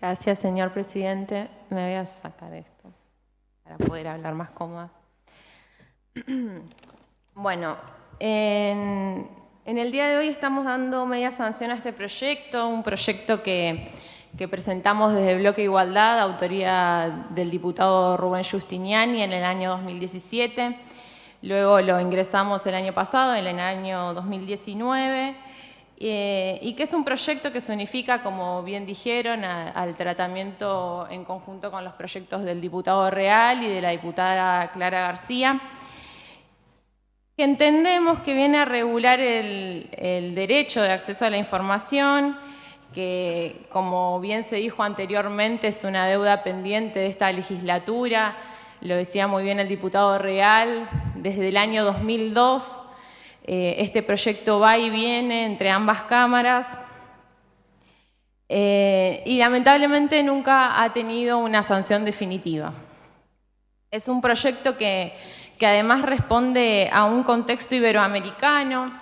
Gracias, señor presidente. Me voy a sacar esto para poder hablar más cómoda. Bueno, en el día de hoy estamos dando media sanción a este proyecto, un proyecto que presentamos desde el Bloque Igualdad, autoría del diputado Rubén Giustiniani en el año 2017. Luego lo ingresamos el año pasado, en el año 2019, y que es un proyecto que se unifica, como bien dijeron, al tratamiento en conjunto con los proyectos del diputado Real y de la diputada Clara García, que entendemos que viene a regular el derecho de acceso a la información, que, como bien se dijo anteriormente, es una deuda pendiente de esta legislatura. Lo decía muy bien el diputado Real, desde el año 2002 este proyecto va y viene entre ambas cámaras y lamentablemente nunca ha tenido una sanción definitiva. Es un proyecto que además responde a un contexto iberoamericano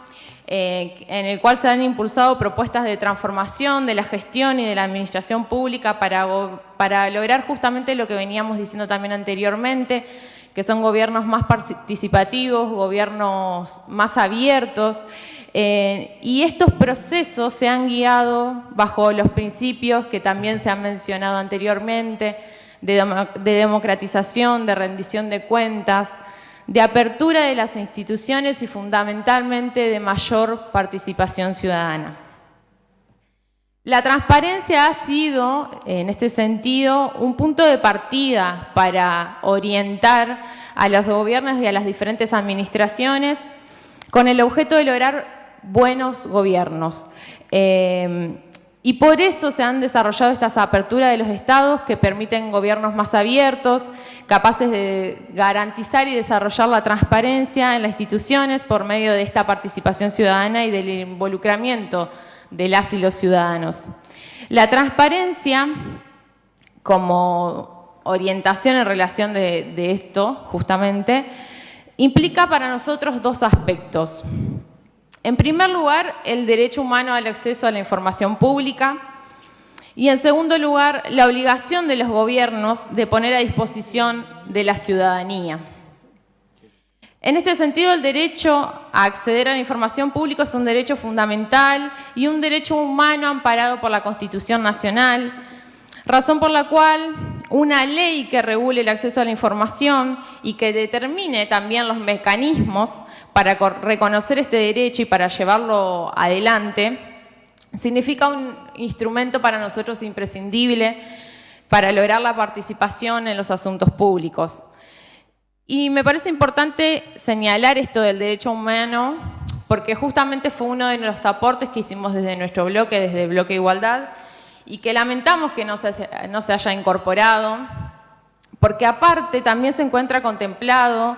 en el cual se han impulsado propuestas de transformación de la gestión y de la administración pública para lograr justamente lo que veníamos diciendo también anteriormente, que son gobiernos más participativos, gobiernos más abiertos, y estos procesos se han guiado bajo los principios que también se han mencionado anteriormente, de democratización, de rendición de cuentas, de apertura de las instituciones y fundamentalmente de mayor participación ciudadana. La transparencia ha sido, en este sentido, un punto de partida para orientar a los gobiernos y a las diferentes administraciones con el objeto de lograr buenos gobiernos. Y por eso se han desarrollado estas aperturas de los estados que permiten gobiernos más abiertos, capaces de garantizar y desarrollar la transparencia en las instituciones por medio de esta participación ciudadana y del involucramiento de las y los ciudadanos. La transparencia, como orientación en relación de esto, justamente, implica para nosotros dos aspectos. En primer lugar, el derecho humano al acceso a la información pública y, en segundo lugar, la obligación de los gobiernos de poner a disposición de la ciudadanía. En este sentido, el derecho a acceder a la información pública es un derecho fundamental y un derecho humano amparado por la Constitución Nacional, razón por la cual una ley que regule el acceso a la información y que determine también los mecanismos para reconocer este derecho y para llevarlo adelante, significa un instrumento para nosotros imprescindible para lograr la participación en los asuntos públicos. Y me parece importante señalar esto del derecho humano porque justamente fue uno de los aportes que hicimos desde nuestro bloque, desde el Bloque Igualdad, y que lamentamos que no se haya incorporado, porque aparte también se encuentra contemplado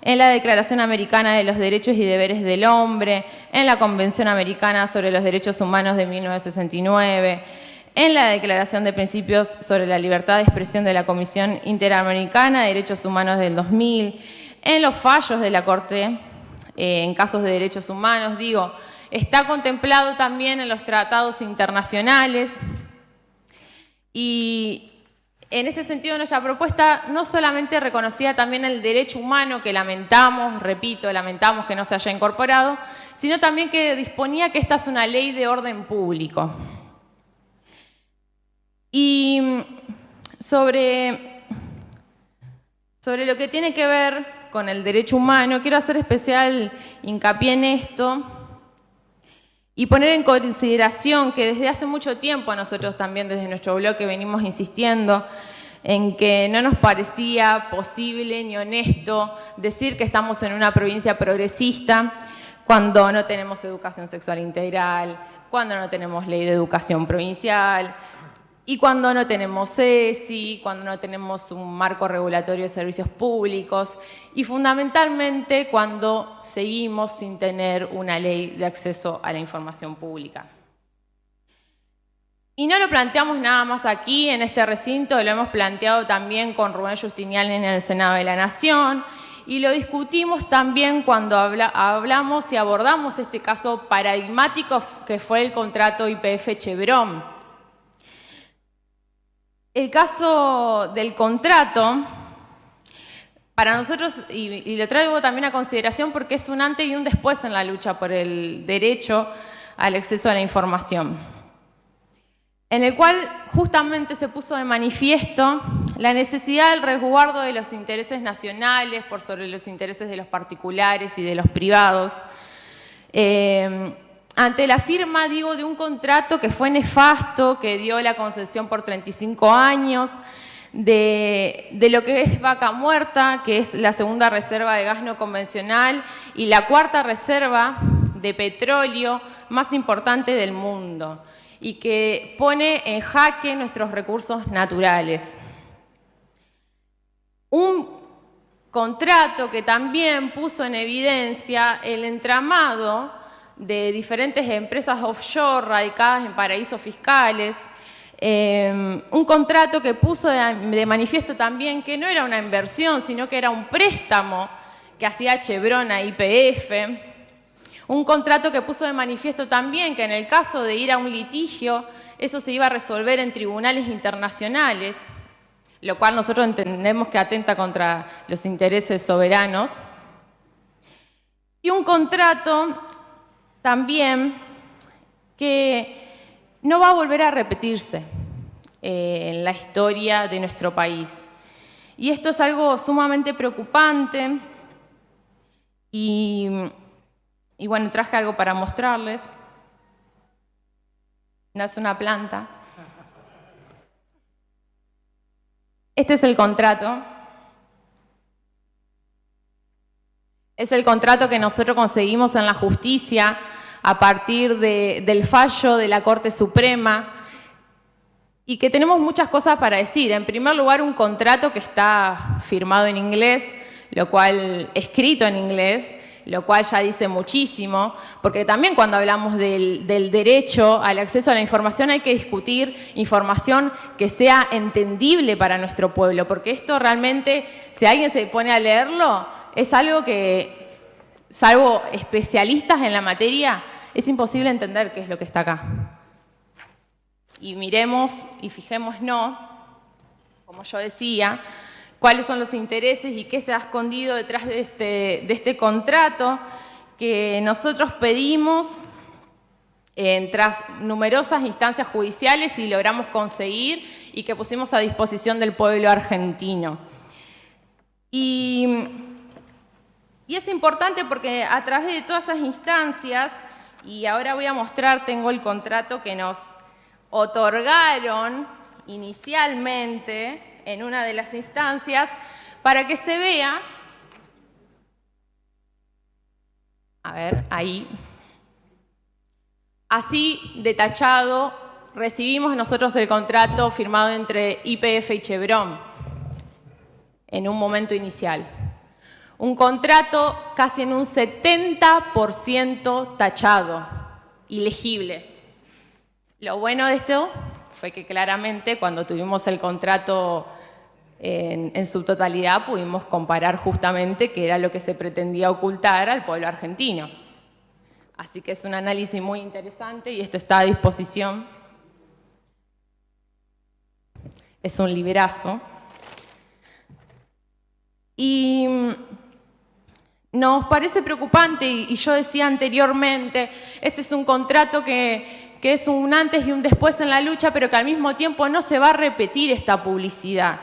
en la Declaración Americana de los Derechos y Deberes del Hombre, en la Convención Americana sobre los Derechos Humanos de 1969, en la Declaración de Principios sobre la Libertad de Expresión de la Comisión Interamericana de Derechos Humanos del 2000, en los fallos de la Corte en casos de derechos humanos, está contemplado también en los tratados internacionales. Y en este sentido nuestra propuesta no solamente reconocía también el derecho humano, que lamentamos, repito, lamentamos que no se haya incorporado, sino también que disponía que esta es una ley de orden público. Y sobre lo que tiene que ver con el derecho humano, quiero hacer especial hincapié en esto y poner en consideración que desde hace mucho tiempo nosotros también desde nuestro bloque venimos insistiendo en que no nos parecía posible ni honesto decir que estamos en una provincia progresista cuando no tenemos educación sexual integral, cuando no tenemos ley de educación provincial y cuando no tenemos CESI, cuando no tenemos un marco regulatorio de servicios públicos y fundamentalmente cuando seguimos sin tener una ley de acceso a la información pública. Y no lo planteamos nada más aquí en este recinto, lo hemos planteado también con Rubén Giustiniani en el Senado de la Nación y lo discutimos también cuando hablamos y abordamos este caso paradigmático que fue el contrato YPF Chevron. El caso del contrato, para nosotros, y lo traigo también a consideración porque es un antes y un después en la lucha por el derecho al acceso a la información, en el cual justamente se puso de manifiesto la necesidad del resguardo de los intereses nacionales por sobre los intereses de los particulares y de los privados, ante la firma, digo, de un contrato que fue nefasto, que dio la concesión por 35 años, de lo que es Vaca Muerta, que es la segunda reserva de gas no convencional y la cuarta reserva de petróleo más importante del mundo, y que pone en jaque nuestros recursos naturales. Un contrato que también puso en evidencia el entramado de diferentes empresas offshore radicadas en paraísos fiscales, un contrato que puso de manifiesto también que no era una inversión, sino que era un préstamo que hacía Chevron a YPF, un contrato que puso de manifiesto también que en el caso de ir a un litigio, eso se iba a resolver en tribunales internacionales, lo cual nosotros entendemos que atenta contra los intereses soberanos, y un contrato también que no va a volver a repetirse en la historia de nuestro país. Y esto es algo sumamente preocupante y bueno, traje algo para mostrarles. Nace una planta. Este es el contrato. Es el contrato que nosotros conseguimos en la justicia a partir del fallo de la Corte Suprema y que tenemos muchas cosas para decir. En primer lugar, un contrato que está firmado en inglés, escrito en inglés, lo cual ya dice muchísimo, porque también cuando hablamos del derecho al acceso a la información hay que discutir información que sea entendible para nuestro pueblo, porque esto realmente, si alguien se pone a leerlo, es algo que, salvo especialistas en la materia, es imposible entender qué es lo que está acá. Y miremos y fijémonos, como yo decía, cuáles son los intereses y qué se ha escondido detrás de este contrato que nosotros pedimos tras numerosas instancias judiciales y logramos conseguir y que pusimos a disposición del pueblo argentino. Y es importante porque a través de todas esas instancias, y ahora voy a mostrar, tengo el contrato que nos otorgaron inicialmente en una de las instancias, para que se vea, a ver, ahí, así detallado, recibimos nosotros el contrato firmado entre YPF y Chevron en un momento inicial. Un contrato casi en un 70% tachado, ilegible. Lo bueno de esto fue que claramente cuando tuvimos el contrato en su totalidad pudimos comparar justamente qué era lo que se pretendía ocultar al pueblo argentino. Así que es un análisis muy interesante y esto está a disposición. Es un librazo. Y nos parece preocupante, y yo decía anteriormente, este es un contrato que es un antes y un después en la lucha, pero que al mismo tiempo no se va a repetir esta publicidad.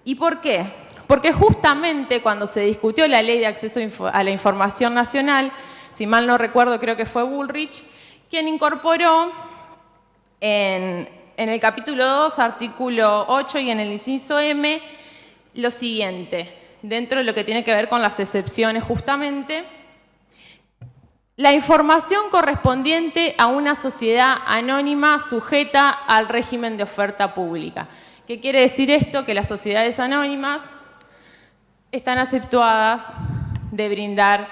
¿Y por qué? Porque justamente cuando se discutió la Ley de Acceso a la Información Nacional, si mal no recuerdo, creo que fue Bullrich, quien incorporó en el capítulo 2, artículo 8 y en el inciso M, lo siguiente, dentro de lo que tiene que ver con las excepciones justamente: la información correspondiente a una sociedad anónima sujeta al régimen de oferta pública. ¿Qué quiere decir esto? Que las sociedades anónimas están exceptuadas de brindar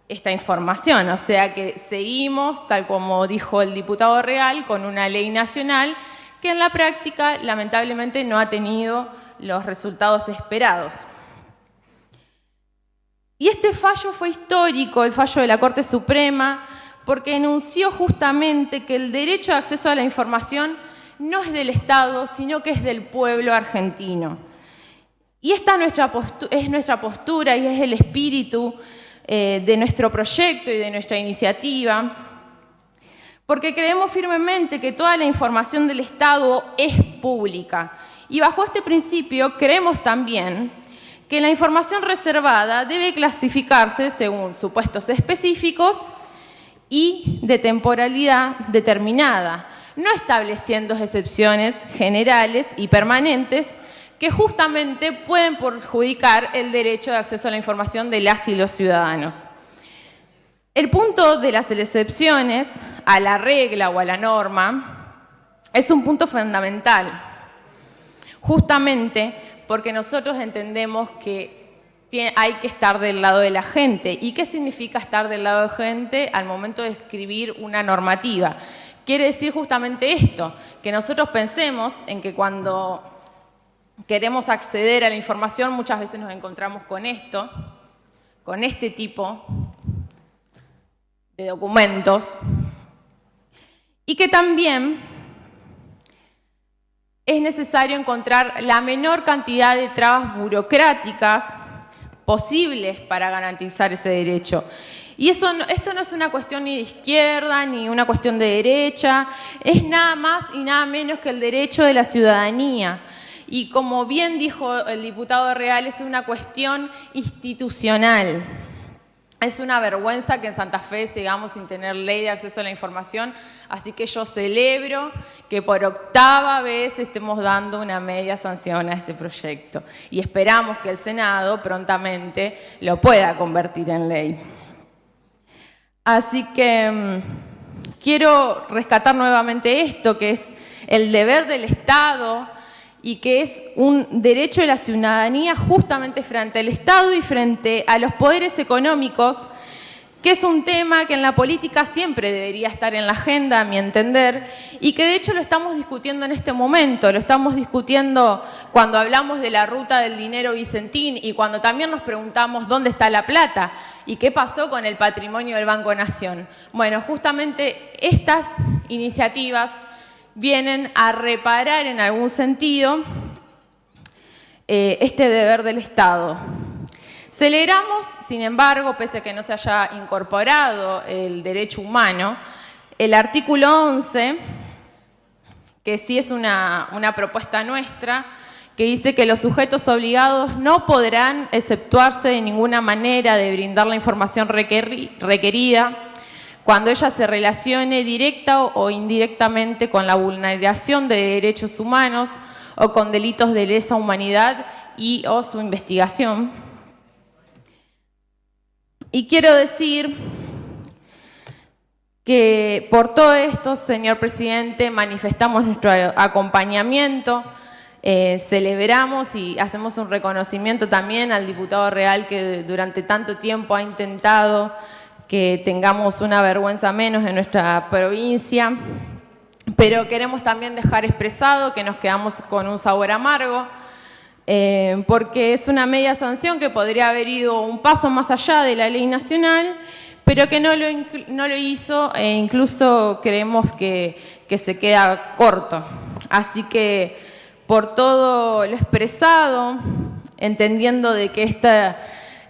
esta información, o sea que seguimos, tal como dijo el diputado Real, con una ley nacional que en la práctica lamentablemente no ha tenido los resultados esperados. Y este fallo fue histórico, el fallo de la Corte Suprema, porque enunció justamente que el derecho de acceso a la información no es del Estado, sino que es del pueblo argentino. Y esta es nuestra postura y es el espíritu de nuestro proyecto y de nuestra iniciativa, porque creemos firmemente que toda la información del Estado es pública. Y bajo este principio creemos también que la información reservada debe clasificarse según supuestos específicos y de temporalidad determinada, no estableciendo excepciones generales y permanentes que justamente pueden perjudicar el derecho de acceso a la información de las y los ciudadanos. El punto de las excepciones a la regla o a la norma es un punto fundamental, justamente porque nosotros entendemos que hay que estar del lado de la gente. ¿Y qué significa estar del lado de la gente al momento de escribir una normativa? Quiere decir justamente esto, que nosotros pensemos en que cuando queremos acceder a la información muchas veces nos encontramos con esto, con este tipo de documentos, y que también es necesario encontrar la menor cantidad de trabas burocráticas posibles para garantizar ese derecho. Y esto no es una cuestión ni de izquierda ni una cuestión de derecha, es nada más y nada menos que el derecho de la ciudadanía. Y como bien dijo el diputado Real, es una cuestión institucional. Es una vergüenza que en Santa Fe sigamos sin tener ley de acceso a la información, así que yo celebro que por 8ª vez estemos dando una media sanción a este proyecto y esperamos que el Senado prontamente lo pueda convertir en ley. Así que quiero rescatar nuevamente esto, que es el deber del Estado y que es un derecho de la ciudadanía justamente frente al Estado y frente a los poderes económicos, que es un tema que en la política siempre debería estar en la agenda, a mi entender, y que de hecho lo estamos discutiendo en este momento, lo estamos discutiendo cuando hablamos de la ruta del dinero Vicentín y cuando también nos preguntamos dónde está la plata y qué pasó con el patrimonio del Banco Nación. Bueno, justamente estas iniciativas vienen a reparar en algún sentido este deber del Estado. Celebramos, sin embargo, pese a que no se haya incorporado el derecho humano, el artículo 11, que sí es una propuesta nuestra, que dice que los sujetos obligados no podrán exceptuarse de ninguna manera de brindar la información requerida cuando ella se relacione directa o indirectamente con la vulneración de derechos humanos o con delitos de lesa humanidad y o su investigación. Y quiero decir que por todo esto, señor presidente, manifestamos nuestro acompañamiento, celebramos y hacemos un reconocimiento también al diputado Real que durante tanto tiempo ha intentado que tengamos una vergüenza menos en nuestra provincia, pero queremos también dejar expresado que nos quedamos con un sabor amargo, porque es una media sanción que podría haber ido un paso más allá de la ley nacional, pero que no lo hizo e incluso creemos que se queda corto. Así que por todo lo expresado, entendiendo de que esta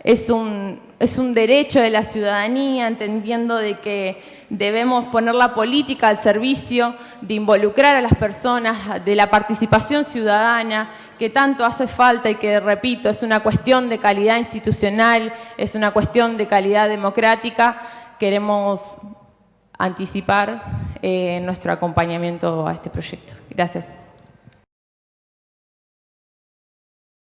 es un derecho de la ciudadanía, entendiendo de que debemos poner la política al servicio de involucrar a las personas, de la participación ciudadana, que tanto hace falta y que, repito, es una cuestión de calidad institucional, es una cuestión de calidad democrática. Queremos anticipar nuestro acompañamiento a este proyecto. Gracias.